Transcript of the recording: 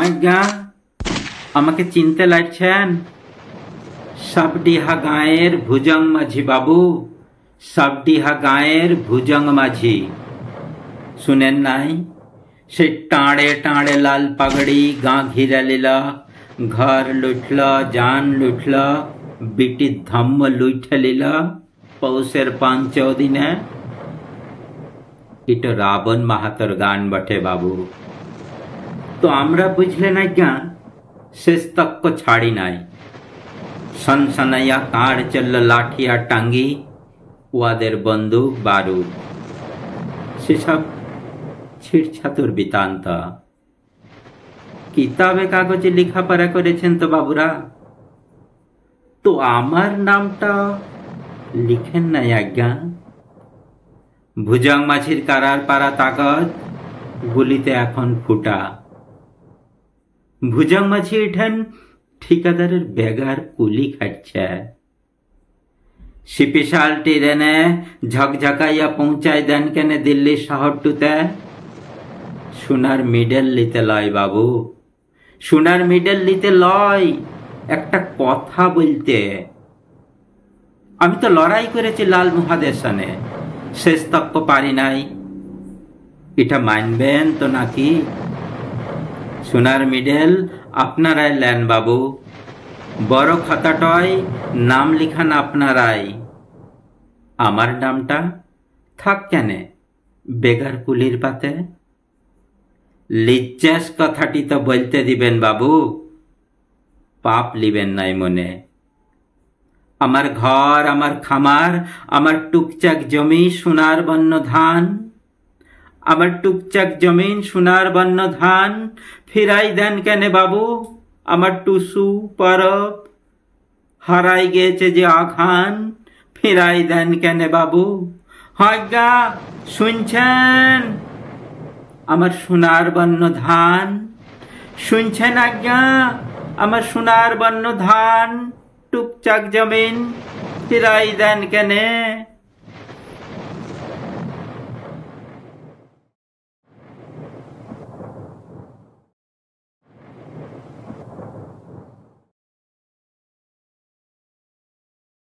আজ্ঞা, আমাকে চিনতে লাগছেন? সাবডিহা গাঁয়ের ভুজং মাঝি বাবু, সাবডিহা গাঁয়ের ভুজং মাঝি। শুনেন নাই? সে টাঁড়ে টাঁড়ে লাল পাগড়ি, গাঁ ঘিরে লিল, ঘর লুটল, জান লুটল, বিটি ধম্ম লুঠে লিল পৌষের ৫ দিনে। এটা রাবণ মাহাতর গান বটে বাবু। তো আমরা বুঝলেন আজ্ঞা, শেষ তক্ক ছাড়ি নাই। সনসনাইয়া কাঁড় চলল লাঠিয়া টাঙ্গি, ওয়াদের বন্দুক বারুদ। সেসব ছিড়ছাতুর বৃত্তান্ত কিতাবে কাগজে লেখাপড়া করেছেন তো বাবুরা। তো আমার নামটা লিখেন নাই আজ্ঞা। ভুজং মাঝির কারার পাড়া তাকত, গুলিতে এখন ফুটা। ভুজং মাঝি এঠেন ঠিকাদারের বেগার কুলি খাচ্ছে। সিপিশাল ট্রেনে ঝকঝকাইয়া পৌঁছায় দেন কেনে দিল্লি শহরটুতে। সোনার মিডেল লিতে লয় বাবু, সোনার মিডেল লিতে লয়, একটা কথা বলতে। আমি তো লড়াই করেছি লাল মহাদের সনে, শেষ তক্ক পারি নাই। এটা মানবেন তো নাকি? সোনার মিডেল আপনারাই লেন বাবু, বড় খাতাটয় নাম লিখান আপনারাই। আমার নামটা থাক কেনে বেগার কুলির পাতে? লিজ্জাস কথাটি তো বলতে দিবেন বাবু, পাপ লিবেন নাই মনে। আমার ঘর, আমার খামার, আমার টুকচাক জমি সোনার বন্য ধান, আমার টুকচাক জমিন সোনার বন্য ধান ফিরাই দেন কেনে বাবু? আমার টুসু পরব হারাই গেছে যে আখান, ফিরাই দেন কেনে বাবু? আজ্ঞা শুনছেন? আমার সোনার বন্য ধান শুনছেন আজ্ঞা? আমার সোনার বন্য ধান, টুকচাক জমিন ফিরাই দেন কেনে?